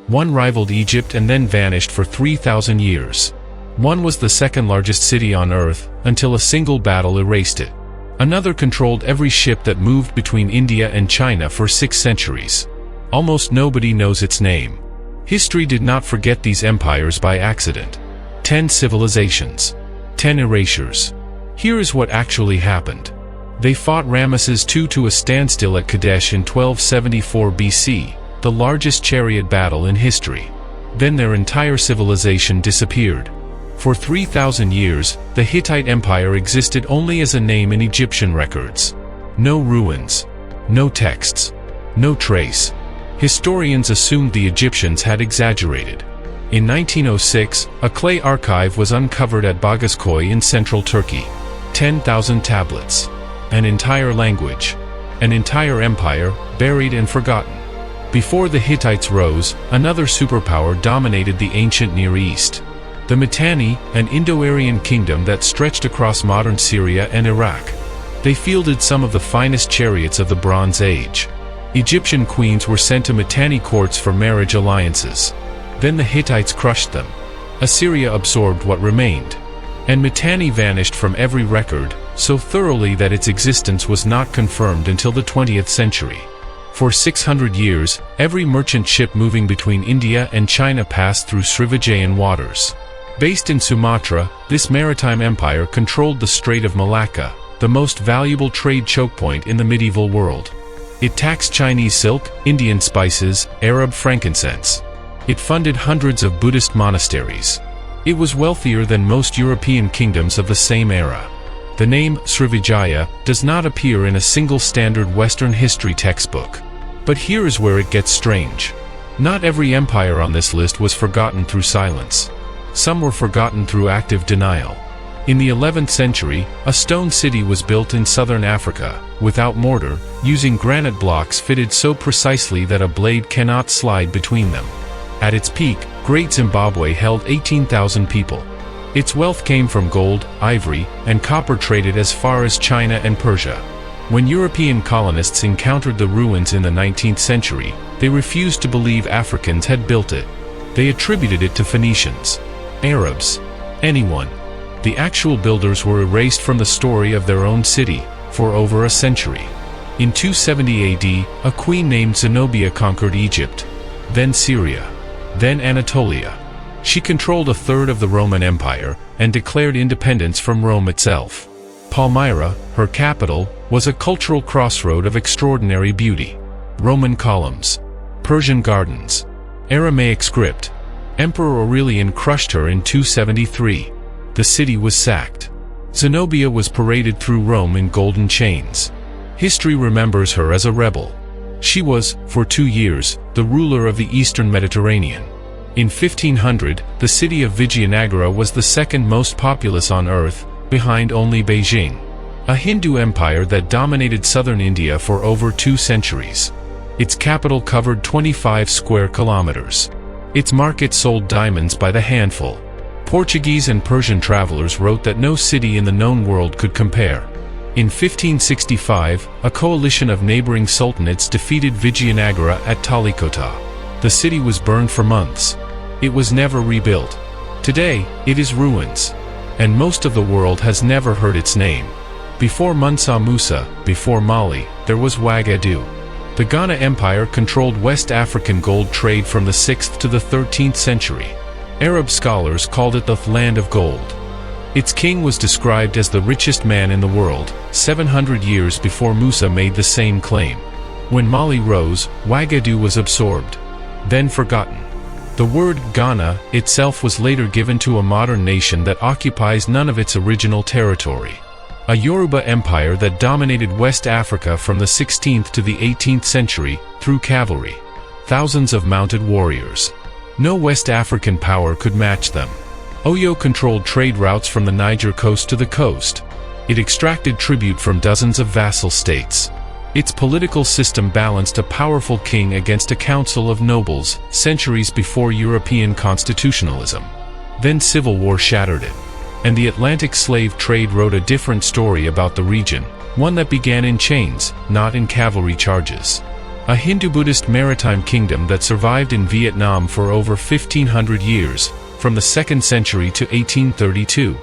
One rivaled Egypt and then vanished for 3,000 years. One was the second largest city on Earth, until a single battle erased it. Another controlled every ship that moved between India and China for 6 centuries. Almost nobody knows its name. History did not forget these empires by accident. 10 civilizations. 10 erasures. Here is what actually happened. They fought Ramesses II to a standstill at Kadesh in 1274 BC, the largest chariot battle in history. Then their entire civilization disappeared. For 3,000 years, the Hittite Empire existed only as a name in Egyptian records. No ruins. No texts. No trace. Historians assumed the Egyptians had exaggerated. In 1906, a clay archive was uncovered at Bagaskoy in central Turkey. 10,000 tablets. An entire language. An entire empire, buried and forgotten. Before the Hittites rose, another superpower dominated the ancient Near East. The Mitanni, an Indo-Aryan kingdom that stretched across modern Syria and Iraq. They fielded some of the finest chariots of the Bronze Age. Egyptian queens were sent to Mitanni courts for marriage alliances. Then the Hittites crushed them. Assyria absorbed what remained. And Mitanni vanished from every record, so thoroughly that its existence was not confirmed until the 20th century. For 600 years, every merchant ship moving between India and China passed through Srivijayan waters. Based in Sumatra, this maritime empire controlled the Strait of Malacca, the most valuable trade chokepoint in the medieval world. It taxed Chinese silk, Indian spices, Arab frankincense. It funded hundreds of Buddhist monasteries. It was wealthier than most European kingdoms of the same era. The name Srivijaya does not appear in a single standard Western history textbook. But here is where it gets strange. Not every empire on this list was forgotten through silence. Some were forgotten through active denial. In the 11th century, a stone city was built in southern Africa, without mortar, using granite blocks fitted so precisely that a blade cannot slide between them. At its peak, Great Zimbabwe held 18,000 people. Its wealth came from gold, ivory, and copper traded as far as China and Persia. When European colonists encountered the ruins in the 19th century, they refused to believe Africans had built it. They attributed it to Phoenicians, Arabs, anyone. The actual builders were erased from the story of their own city for over a century. In 270 AD, a queen named Zenobia conquered Egypt, then Syria, then Anatolia. She controlled a third of the Roman Empire and declared independence from Rome itself. Palmyra, her capital, was a cultural crossroad of extraordinary beauty. Roman columns, Persian gardens, Aramaic script. Emperor Aurelian crushed her in 273. The city was sacked. Zenobia was paraded through Rome in golden chains. History remembers her as a rebel. She was, for 2 years, the ruler of the eastern Mediterranean. In 1500, the city of Vijayanagara was the second most populous on earth, behind only Beijing. A Hindu empire that dominated southern India for over 2 centuries. Its capital covered 25 square kilometers. Its market sold diamonds by the handful. Portuguese and Persian travelers wrote that no city in the known world could compare. In 1565, a coalition of neighboring sultanates defeated Vijayanagara at Talikota. The city was burned for months. It was never rebuilt. Today, it is ruins. And most of the world has never heard its name. Before Mansa Musa, before Mali, there was Ouagadougou. The Ghana Empire controlled West African gold trade from the 6th to the 13th century. Arab scholars called it the Land of Gold. Its king was described as the richest man in the world, 700 years before Musa made the same claim. When Mali rose, Ouagadougou was absorbed, then forgotten. The word Ghana itself was later given to a modern nation that occupies none of its original territory. A Yoruba empire that dominated West Africa from the 16th to the 18th century, through cavalry. Thousands of mounted warriors. No West African power could match them. Oyo controlled trade routes from the Niger coast to the coast. It extracted tribute from dozens of vassal states. Its political system balanced a powerful king against a council of nobles, centuries before European constitutionalism. Then civil war shattered it. And the Atlantic slave trade wrote a different story about the region, one that began in chains, not in cavalry charges. a Hindu-Buddhist maritime kingdom that survived in Vietnam for over 1,500 years, from the 2nd century to 1832.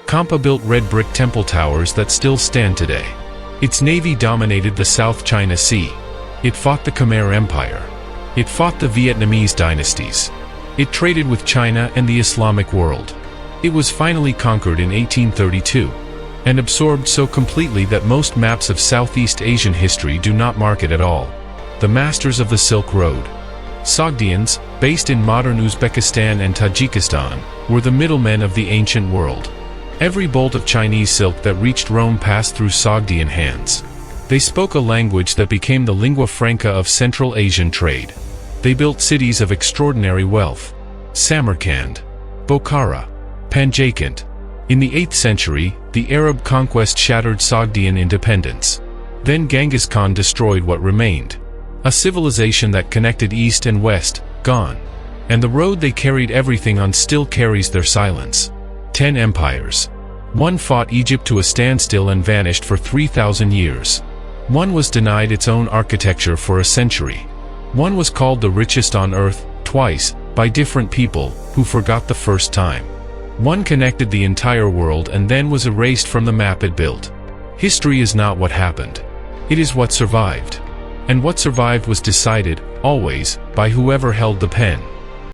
Kampa built red brick temple towers that still stand today. Its navy dominated the South China Sea. It fought the Khmer Empire. It fought the Vietnamese dynasties. It traded with China and the Islamic world. It was finally conquered in 1832, and absorbed so completely that most maps of Southeast Asian history do not mark it at all. The masters of the Silk Road. Sogdians, based in modern Uzbekistan and Tajikistan, were the middlemen of the ancient world. Every bolt of Chinese silk that reached Rome passed through Sogdian hands. They spoke a language that became the lingua franca of Central Asian trade. They built cities of extraordinary wealth: Samarkand, Bokhara, Panjakent. In the 8th century, the Arab conquest shattered Sogdian independence. Then Genghis Khan destroyed what remained. A civilization that connected East and West, gone. And the road they carried everything on still carries their silence. 10 empires. One fought Egypt to a standstill and vanished for 3,000 years. One was denied its own architecture for a century. One was called the richest on earth, twice, by different people, who forgot the first time. One connected the entire world and then was erased from the map it built. History is not what happened. It is what survived. And what survived was decided, always, by whoever held the pen.